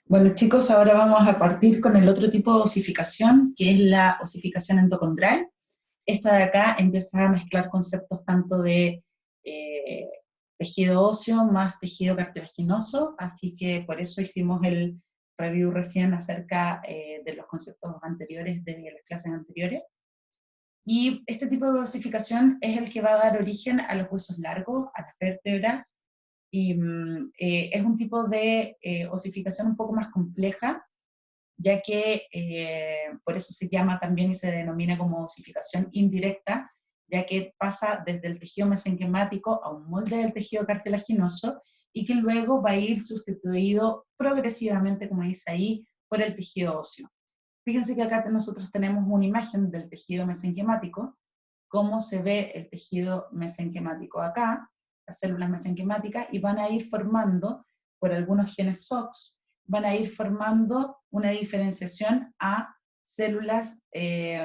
Bueno, chicos, ahora vamos a partir con el otro tipo de osificación, que es la osificación endocondral. Esta de acá empieza a mezclar conceptos tanto de eh, tejido óseo más tejido cartilaginoso, así que por eso hicimos el review recién acerca de los conceptos anteriores de las clases anteriores. Y este tipo de osificación es el que va a dar origen a los huesos largos, a las vértebras, y es un tipo de osificación un poco más compleja, ya que por eso se llama también y se denomina como osificación indirecta, ya que pasa desde el tejido mesenquimático a un molde del tejido cartilaginoso y que luego va a ir sustituido progresivamente, como dice ahí, por el tejido óseo. Fíjense que acá nosotros tenemos una imagen del tejido mesenquimático, cómo se ve el tejido mesenquimático acá, las células mesenquimáticas, y van a ir formando, por algunos genes SOX, van a ir formando una diferenciación a células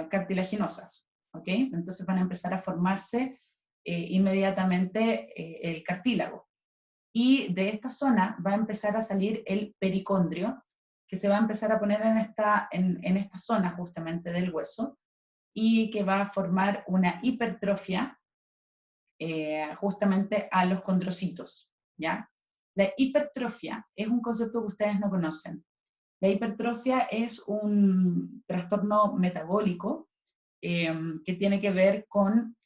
cartilaginosas, ¿ok? Entonces van a empezar a formarse inmediatamente el cartílago. Y de esta zona va a empezar a salir el pericondrio, que se va a empezar a poner en esta zona justamente del hueso, y que va a formar una hipertrofia justamente a los condrocitos, ¿ya? La hipertrofia es un concepto que ustedes no conocen. La hipertrofia es un trastorno metabólico que tiene que ver con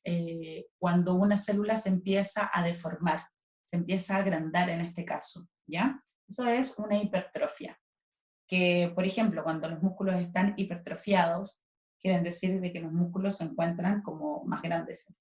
cuando una célula se empieza a deformar, se empieza a agrandar en este caso, ¿ya? Eso es una hipertrofia. Que, por ejemplo, cuando los músculos están hipertrofiados, quieren decir de que los músculos se encuentran como más grandes.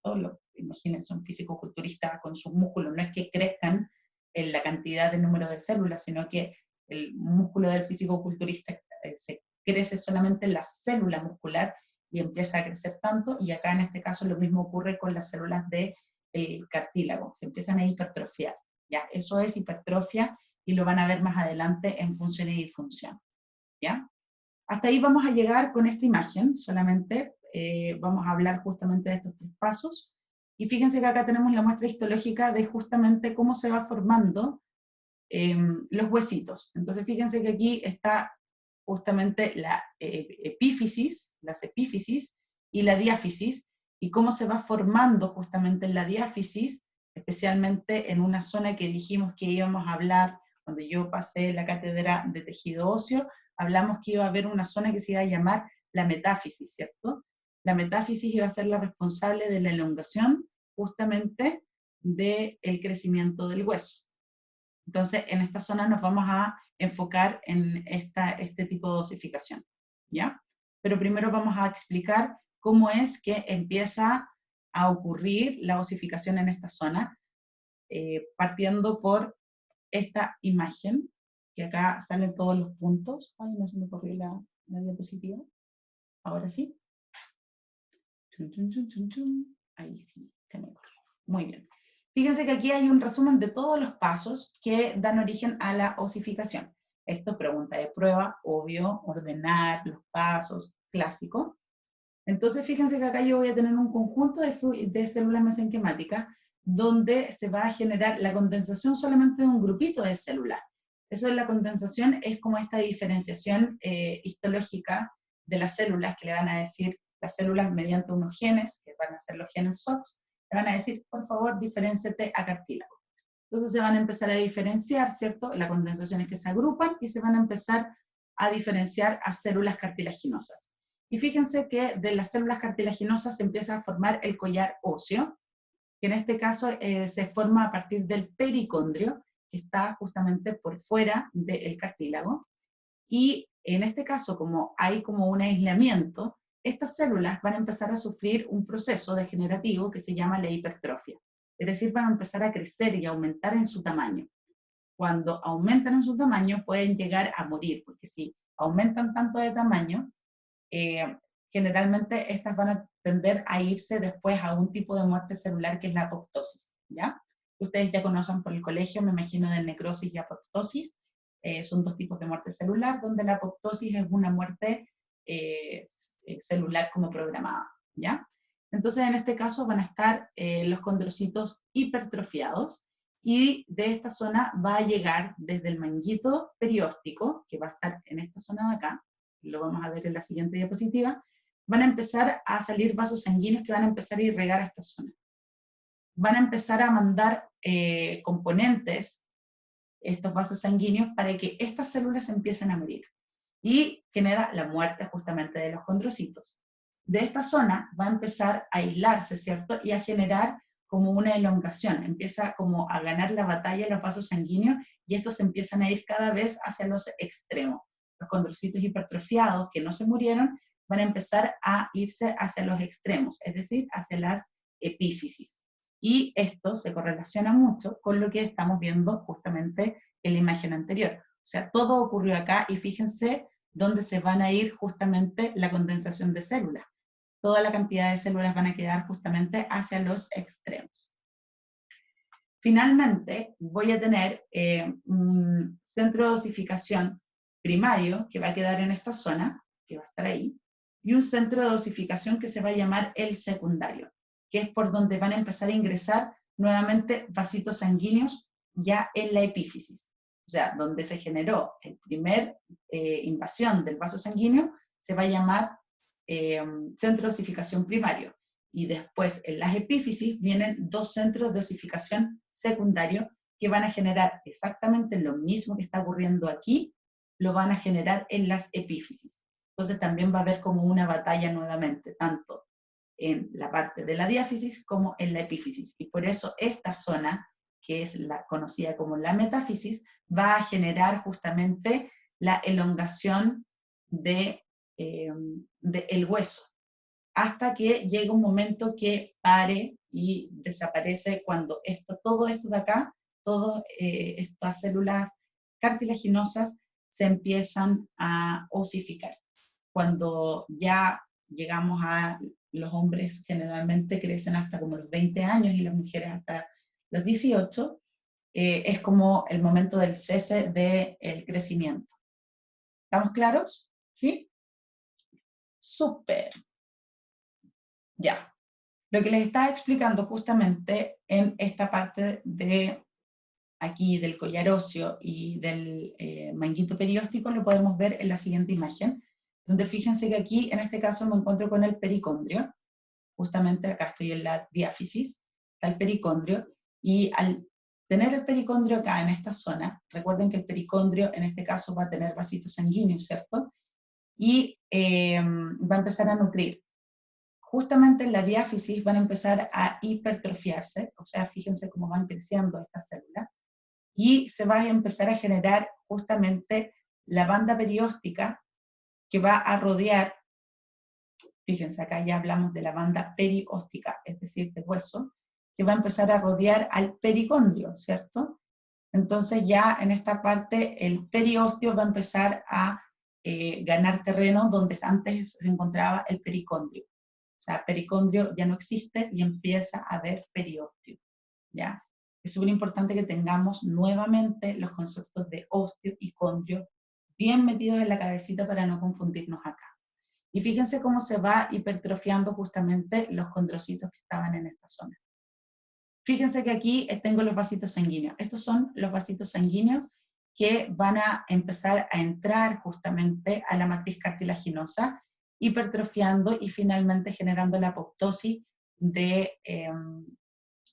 Imagínense un físico-culturista con sus músculos, no es que crezcan en la cantidad de número de células, sino que el músculo del físico-culturista se crece solamente en la célula muscular y empieza a crecer tanto, y acá en este caso lo mismo ocurre con las células del cartílago, se empiezan a hipertrofiar. ¿Ya? Eso es hipertrofia y lo van a ver más adelante en función y disfunción. ¿Ya? Hasta ahí vamos a llegar con esta imagen, solamente vamos a hablar justamente de estos tres pasos. Y fíjense que acá tenemos la muestra histológica de justamente cómo se va formando los huesitos. Entonces fíjense que aquí está justamente la epífisis, las epífisis y la diáfisis, y cómo se va formando justamente en la diáfisis, especialmente en una zona que dijimos que íbamos a hablar cuando yo pasé la cátedra de tejido óseo, hablamos que iba a haber una zona que se iba a llamar la metáfisis, ¿cierto? La metáfisis iba a ser la responsable de la elongación justamente del crecimiento del hueso. Entonces, en esta zona nos vamos a enfocar en este tipo de osificación, ¿ya? Pero primero vamos a explicar cómo es que empieza a ocurrir la osificación en esta zona, partiendo por esta imagen, que acá salen todos los puntos. Ay, no se me corrió la diapositiva. Ahora sí. Chun, chun, chun, chun, chun. Ahí sí, se me corrió. Muy bien. Fíjense que aquí hay un resumen de todos los pasos que dan origen a la osificación. Esto, pregunta de prueba, obvio, ordenar los pasos, clásico. Entonces, fíjense que acá yo voy a tener un conjunto de células mesenquimáticas donde se va a generar la condensación solamente de un grupito de células. Eso de la condensación es como esta diferenciación histológica de las células, que le van a decir las células mediante unos genes, que van a ser los genes SOX, le van a decir, por favor, diferénciate a cartílago. Entonces se van a empezar a diferenciar, ¿cierto? La condensación es que se agrupan y se van a empezar a diferenciar a células cartilaginosas. Y fíjense que de las células cartilaginosas se empieza a formar el collar óseo, que en este caso se forma a partir del pericondrio, que está justamente por fuera del cartílago. Y en este caso, como hay como un aislamiento, estas células van a empezar a sufrir un proceso degenerativo que se llama la hipertrofia. Es decir, van a empezar a crecer y aumentar en su tamaño. Cuando aumentan en su tamaño pueden llegar a morir, porque si aumentan tanto de tamaño, eh, generalmente estas van a tender a irse después a un tipo de muerte celular que es la apoptosis, ¿ya? Ustedes ya conocen por el colegio, me imagino, de necrosis y apoptosis. Son dos tipos de muerte celular, donde la apoptosis es una muerte celular como programada, ¿ya? Entonces, en este caso van a estar los condrocitos hipertrofiados, y de esta zona va a llegar desde el manguito perióstico, que va a estar en esta zona de acá, lo vamos a ver en la siguiente diapositiva, van a empezar a salir vasos sanguíneos que van a empezar a irrigar a esta zona. Van a empezar a mandar componentes, estos vasos sanguíneos, para que estas células empiecen a morir. Y genera la muerte justamente de los condrocitos. De esta zona va a empezar a aislarse, ¿cierto? Y a generar como una elongación, empieza como a ganar la batalla los vasos sanguíneos y estos empiezan a ir cada vez hacia los extremos. Los condrocitos hipertrofiados que no se murieron van a empezar a irse hacia los extremos, es decir, hacia las epífisis. Y esto se correlaciona mucho con lo que estamos viendo justamente en la imagen anterior. O sea, todo ocurrió acá y fíjense dónde se van a ir justamente la condensación de células. Toda la cantidad de células van a quedar justamente hacia los extremos. Finalmente, voy a tener un centro de dosificación primario que va a quedar en esta zona, que va a estar ahí, y un centro de dosificación que se va a llamar el secundario, que es por donde van a empezar a ingresar nuevamente vasitos sanguíneos ya en la epífisis. O sea, donde se generó el primer invasión del vaso sanguíneo, se va a llamar centro de dosificación primario. Y después en las epífisis vienen dos centros de dosificación secundario que van a generar exactamente lo mismo que está ocurriendo aquí, lo van a generar en las epífisis. Entonces también va a haber como una batalla nuevamente, tanto en la parte de la diáfisis como en la epífisis. Y por eso esta zona, que es la conocida como la metáfisis, va a generar justamente la elongación del hueso, hasta que llega un momento que pare y desaparece cuando todo esto de acá, todas estas células cartilaginosas se empiezan a osificar. Cuando ya llegamos a los hombres generalmente crecen hasta como los 20 años y las mujeres hasta los 18, es como el momento del cese del crecimiento. ¿Estamos claros? ¿Sí? Súper. Ya. Lo que les estaba explicando justamente en esta parte de aquí del collar óseo y del manguito perióstico lo podemos ver en la siguiente imagen, donde fíjense que aquí en este caso me encuentro con el pericondrio, justamente acá estoy en la diáfisis, está el pericondrio, y al tener el pericondrio acá en esta zona, recuerden que el pericondrio en este caso va a tener vasitos sanguíneos, ¿cierto? Y va a empezar a nutrir. Justamente en la diáfisis van a empezar a hipertrofiarse, o sea, fíjense cómo van creciendo estas células, y se va a empezar a generar justamente la banda perióstica que va a rodear, fíjense acá ya hablamos de la banda perióstica, es decir, de hueso, que va a empezar a rodear al pericondrio, ¿cierto? Entonces ya en esta parte el periósteo va a empezar a ganar terreno donde antes se encontraba el pericondrio. O sea, pericondrio ya no existe y empieza a haber periósteo, ¿ya? Es súper importante que tengamos nuevamente los conceptos de osteo y condrio bien metidos en la cabecita para no confundirnos acá. Y fíjense cómo se va hipertrofiando justamente los condrocitos que estaban en esta zona. Fíjense que aquí tengo los vasitos sanguíneos. Estos son los vasitos sanguíneos que van a empezar a entrar justamente a la matriz cartilaginosa, hipertrofiando y finalmente generando la apoptosis de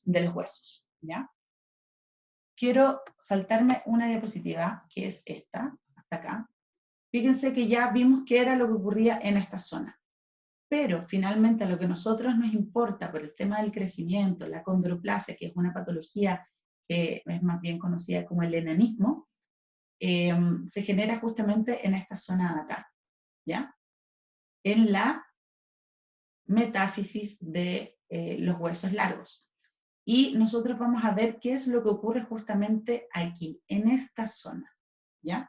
los huesos, ¿ya? Quiero saltarme una diapositiva, que es esta, hasta acá. Fíjense que ya vimos qué era lo que ocurría en esta zona. Pero finalmente lo que a nosotros nos importa por el tema del crecimiento, la condroplasia, que es una patología que es más bien conocida como el enanismo, se genera justamente en esta zona de acá, ¿ya? En la metáfisis de los huesos largos. Y nosotros vamos a ver qué es lo que ocurre justamente aquí, en esta zona, ¿ya?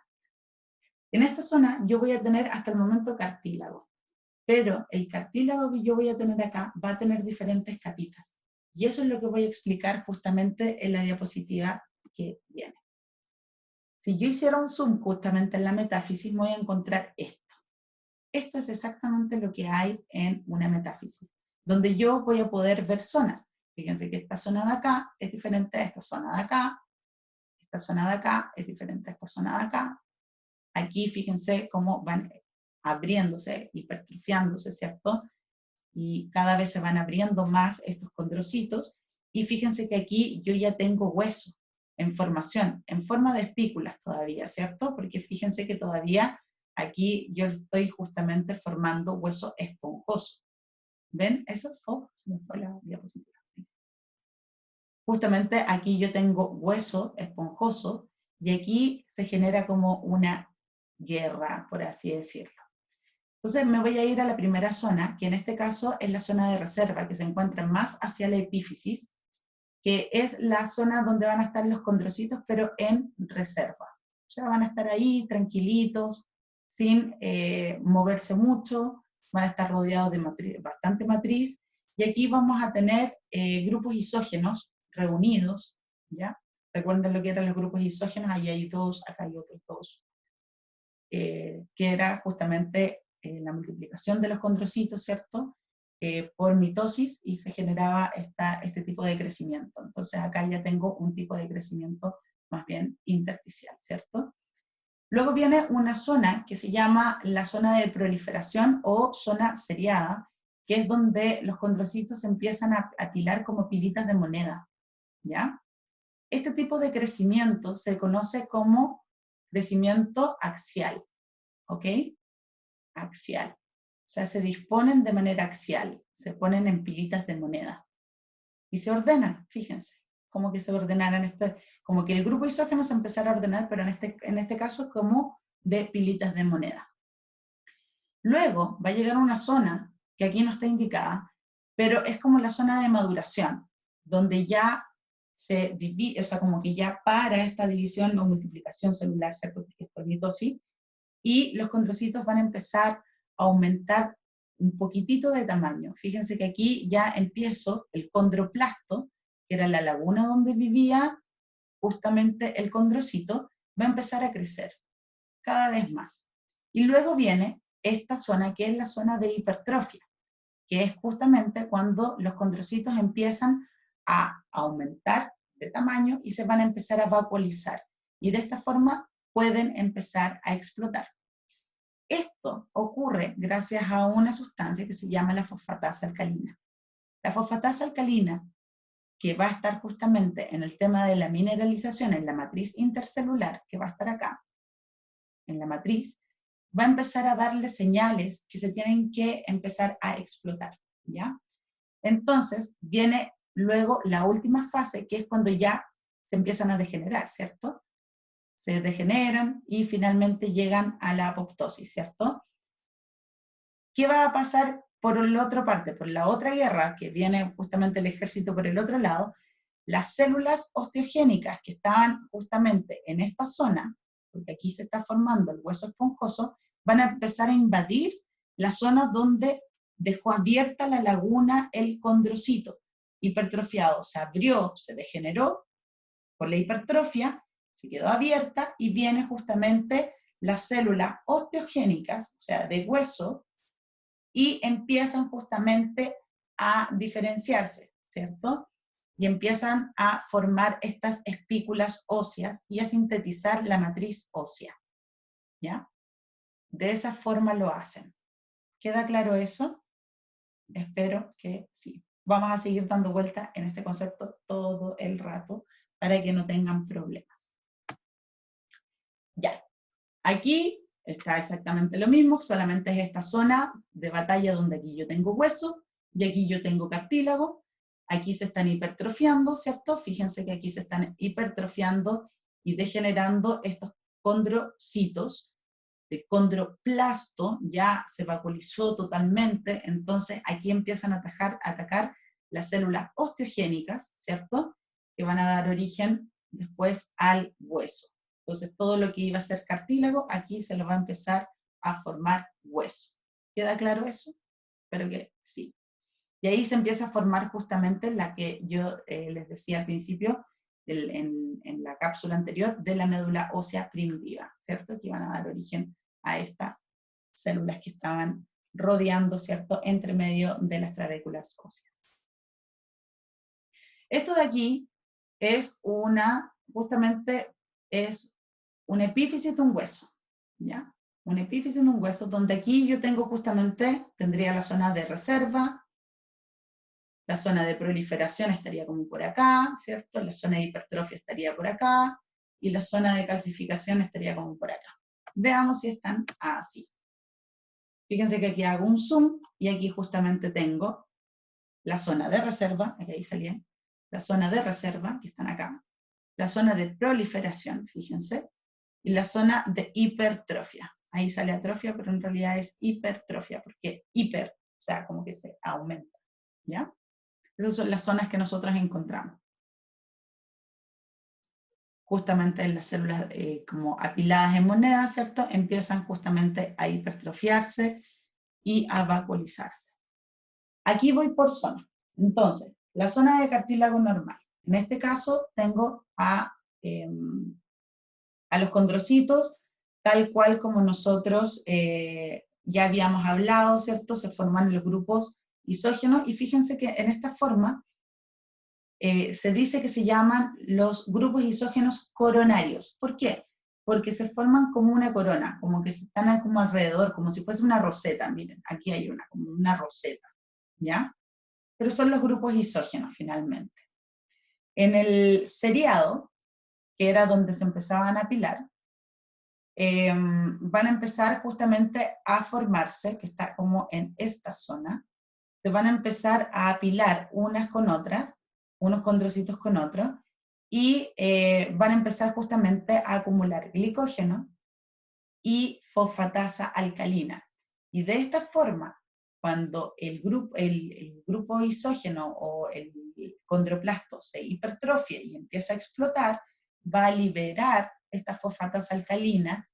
En esta zona yo voy a tener hasta el momento cartílago, pero el cartílago que yo voy a tener acá va a tener diferentes capitas. Y eso es lo que voy a explicar justamente en la diapositiva que viene. Si yo hiciera un zoom justamente en la metáfisis, voy a encontrar esto. Esto es exactamente lo que hay en una metáfisis, donde yo voy a poder ver zonas. Fíjense que esta zona de acá es diferente a esta zona de acá, esta zona de acá es diferente a esta zona de acá. Aquí fíjense cómo van abriéndose, hipertrofiándose, ¿cierto? Y cada vez se van abriendo más estos condrocitos. Y fíjense que aquí yo ya tengo hueso en formación, en forma de espículas todavía, ¿cierto? Porque fíjense que todavía aquí yo estoy justamente formando hueso esponjoso. ¿Ven? Eso es, oh, se me fue la diapositiva. Justamente aquí yo tengo hueso esponjoso y aquí se genera como una guerra, por así decirlo. Entonces me voy a ir a la primera zona, que en este caso es la zona de reserva, que se encuentra más hacia la epífisis, que es la zona donde van a estar los condrocitos, pero en reserva. O sea, van a estar ahí tranquilitos, sin moverse mucho, van a estar rodeados de bastante matriz, y aquí vamos a tener grupos isógenos reunidos, ¿ya? Recuerden lo que eran los grupos isógenos, ahí hay dos, acá hay otros dos, que era justamente la multiplicación de los condrocitos, ¿cierto? Por mitosis, y se generaba este tipo de crecimiento. Entonces acá ya tengo un tipo de crecimiento más bien intersticial, ¿cierto? Luego viene una zona que se llama la zona de proliferación o zona seriada, que es donde los condrocitos se empiezan a apilar como pilitas de moneda, ¿ya? Este tipo de crecimiento se conoce como crecimiento axial, ¿ok? Axial. O sea, se disponen de manera axial, se ponen en pilitas de moneda. Y se ordenan, fíjense, como que se ordenaran, como que el grupo isógeno se empezara a ordenar, pero en este caso como de pilitas de moneda. Luego va a llegar una zona, que aquí no está indicada, pero es como la zona de maduración, donde ya se divide, o sea, como que ya para esta división o multiplicación celular, ¿cierto? Porque es por mitosis, y los condrocitos van a empezar a aumentar un poquitito de tamaño. Fíjense que aquí ya empiezo el condroplasto, que era la laguna donde vivía justamente el condrocito, va a empezar a crecer cada vez más. Y luego viene esta zona que es la zona de hipertrofia, que es justamente cuando los condrocitos empiezan a aumentar de tamaño y se van a empezar a vacuolizar. Y de esta forma pueden empezar a explotar. Esto ocurre gracias a una sustancia que se llama la fosfatasa alcalina. La fosfatasa alcalina, que va a estar justamente en el tema de la mineralización en la matriz intercelular, que va a estar acá, en la matriz, va a empezar a darle señales que se tienen que empezar a explotar, ¿ya? Entonces, viene luego la última fase, que es cuando ya se empiezan a degenerar, ¿cierto? Se degeneran y finalmente llegan a la apoptosis, ¿cierto? ¿Qué va a pasar por la otra parte, por la otra guerra, que viene justamente el ejército por el otro lado? Las células osteogénicas que estaban justamente en esta zona, porque aquí se está formando el hueso esponjoso, van a empezar a invadir la zona donde dejó abierta la laguna el condrocito hipertrofiado. Se abrió, se degeneró por la hipertrofia, se quedó abierta y viene justamente las células osteogénicas, o sea, de hueso, y empiezan justamente a diferenciarse, ¿cierto? Y empiezan a formar estas espículas óseas y a sintetizar la matriz ósea, ¿ya? De esa forma lo hacen. ¿Queda claro eso? Espero que sí. Vamos a seguir dando vuelta en este concepto todo el rato para que no tengan problemas. Ya, aquí está exactamente lo mismo, solamente es esta zona de batalla donde aquí yo tengo hueso y aquí yo tengo cartílago. Aquí se están hipertrofiando, ¿cierto? Fíjense que aquí se están hipertrofiando y degenerando estos condrocitos. El condroplasto ya se vacuolizó totalmente, entonces aquí empiezan a atacar las células osteogénicas, ¿cierto? Que van a dar origen después al hueso. Entonces todo lo que iba a ser cartílago, aquí se lo va a empezar a formar hueso. ¿Queda claro eso? Espero que sí. Y ahí se empieza a formar justamente la que yo les decía al principio, en la cápsula anterior, de la médula ósea primitiva, ¿cierto? Que van a dar origen a estas células que estaban rodeando, ¿cierto?, entre medio de las trabéculas óseas. Esto de aquí es justamente es un epífisis de un hueso, ¿ya? Un epífisis de un hueso, donde aquí yo tengo justamente, tendría la zona de reserva, la zona de proliferación estaría como por acá, ¿cierto? La zona de hipertrofia estaría por acá, y la zona de calcificación estaría como por acá. Veamos si están así. Fíjense que aquí hago un zoom, y aquí justamente tengo la zona de reserva, aquí ahí salía, la zona de reserva, que están acá, la zona de proliferación, fíjense, y la zona de hipertrofia. Ahí sale atrofia, pero en realidad es hipertrofia, porque hiper, o sea, como que se aumenta, ¿ya? Esas son las zonas que nosotros encontramos. Justamente en las células como apiladas en moneda, ¿cierto? Empiezan justamente a hipertrofiarse y a vacuolizarse. Aquí voy por zona. Entonces, la zona de cartílago normal. En este caso tengo a los condrocitos, tal cual como nosotros ya habíamos hablado, ¿cierto? Se forman los grupos isógenos, y fíjense que en esta forma se dice que se llaman los grupos isógenos coronarios. ¿Por qué? Porque se forman como una corona, como que están como alrededor, como si fuese una roseta. Miren, aquí hay una, como una roseta, ¿ya? Pero son los grupos isógenos finalmente. En el seriado, que era donde se empezaban a apilar, van a empezar justamente a formarse, que está como en esta zona, se van a empezar a apilar unas con otras, unos condrocitos con otros, y van a empezar justamente a acumular glicógeno y fosfatasa alcalina. Y de esta forma, cuando el grupo isógeno o el condroplasto se hipertrofia y empieza a explotar, va a liberar esta fosfatasa alcalina.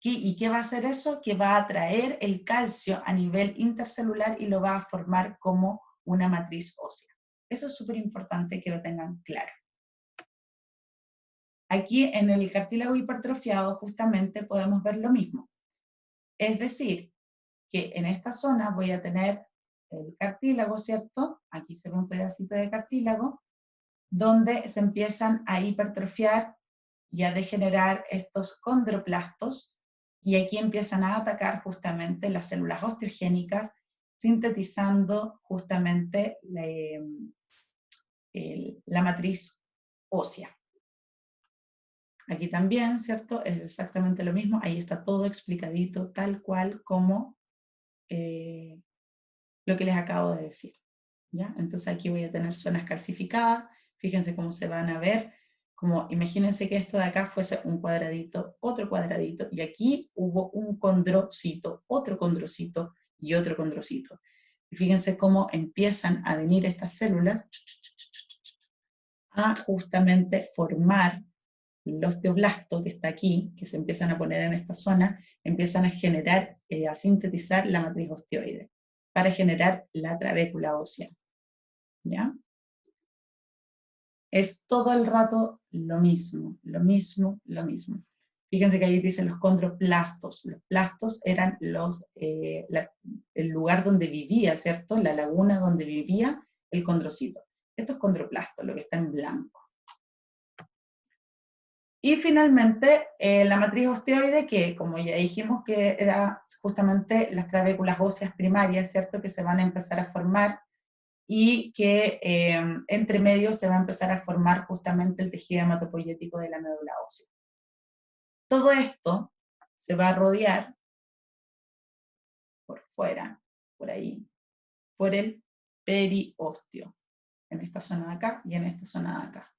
¿Y qué va a hacer eso? Que va a atraer el calcio a nivel intercelular y lo va a formar como una matriz ósea. Eso es súper importante que lo tengan claro. Aquí en el cartílago hipertrofiado justamente podemos ver lo mismo. Es decir, que en esta zona voy a tener el cartílago, ¿cierto? Aquí se ve un pedacito de cartílago, donde se empiezan a hipertrofiar y a degenerar estos condroplastos, y aquí empiezan a atacar justamente las células osteogénicas, sintetizando justamente la matriz ósea. Aquí también, ¿cierto? Es exactamente lo mismo, ahí está todo explicadito, tal cual como lo que les acabo de decir, ¿ya? Entonces aquí voy a tener zonas calcificadas, fíjense cómo se van a ver, como imagínense que esto de acá fuese un cuadradito, otro cuadradito, y aquí hubo un condrocito, otro condrocito y otro condrocito. Y fíjense cómo empiezan a venir estas células a justamente formar el osteoblasto que está aquí, que se empiezan a poner en esta zona, empiezan a generar, a sintetizar la matriz osteoide, para generar la trabécula ósea, ¿ya? Es todo el rato lo mismo, lo mismo, lo mismo. Fíjense que ahí dicen los condroplastos. Los plastos eran el lugar donde vivía, ¿cierto? La laguna donde vivía el condrocito. Esto es condroplasto, lo que está en blanco. Y finalmente, la matriz osteoide, que como ya dijimos que era justamente las trabéculas óseas primarias, ¿cierto? Que se van a empezar a formar, y que entre medio se va a empezar a formar justamente el tejido hematopoyético de la médula ósea. Todo esto se va a rodear por fuera, por ahí, por el periósteo, en esta zona de acá y en esta zona de acá.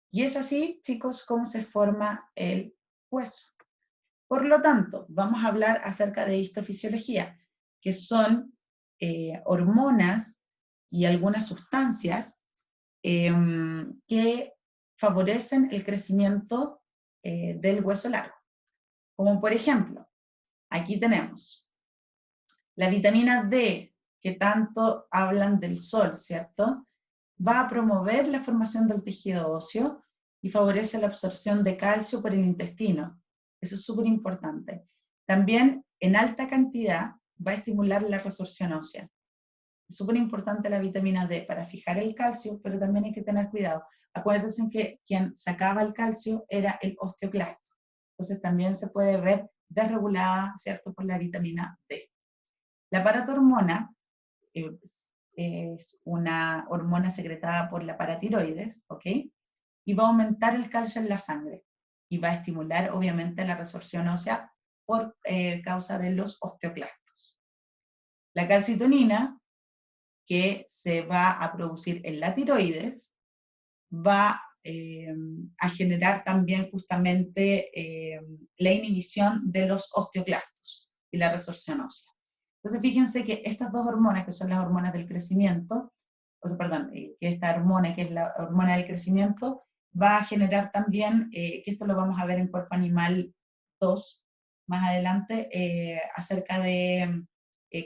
Y es así, chicos, como se forma el hueso. Por lo tanto, vamos a hablar acerca de histofisiología, que son hormonas y algunas sustancias que favorecen el crecimiento del hueso largo. Como por ejemplo, aquí tenemos la vitamina D, que tanto hablan del sol, ¿cierto? Va a promover la formación del tejido óseo y favorece la absorción de calcio por el intestino. Eso es súper importante. También, en alta cantidad, va a estimular la resorción ósea. Es súper importante la vitamina D para fijar el calcio, pero también hay que tener cuidado. Acuérdense que quien sacaba el calcio era el osteoclasto. Entonces también se puede ver desregulada, ¿cierto?, por la vitamina D. La paratormona es una hormona secretada por la paratiroides, ¿ok? Y va a aumentar el calcio en la sangre y va a estimular, obviamente, la resorción ósea por causa de los osteoclastos. La calcitonina, que se va a producir en la tiroides, va a generar también justamente la inhibición de los osteoclastos y la resorción ósea. Entonces, fíjense que estas dos hormonas, que son las hormonas del crecimiento, o sea, perdón, que esta hormona, que es la hormona del crecimiento, va a generar también, que esto lo vamos a ver en Cuerpo Animal 2 más adelante, acerca de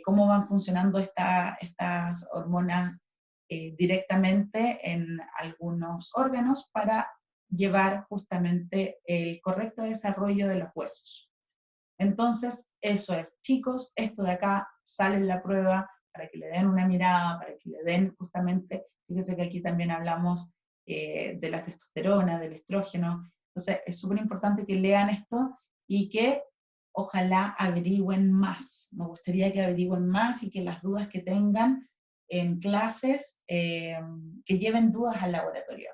cómo van funcionando estas hormonas directamente en algunos órganos para llevar justamente el correcto desarrollo de los huesos. Entonces, eso es, chicos, esto de acá sale en la prueba para que le den una mirada, para que le den justamente, fíjense que aquí también hablamos de la testosterona, del estrógeno, entonces es súper importante que lean esto y que ojalá averigüen más. Me gustaría que averigüen más y que las dudas que tengan en clases, que lleven dudas al laboratorio,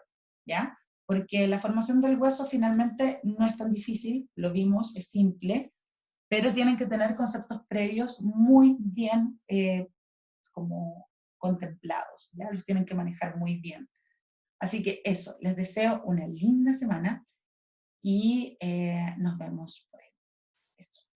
¿ya? Porque la formación del hueso finalmente no es tan difícil, lo vimos, es simple, pero tienen que tener conceptos previos muy bien como contemplados, ¿ya? Los tienen que manejar muy bien. Así que eso, les deseo una linda semana y nos vemos por ahí. Eso.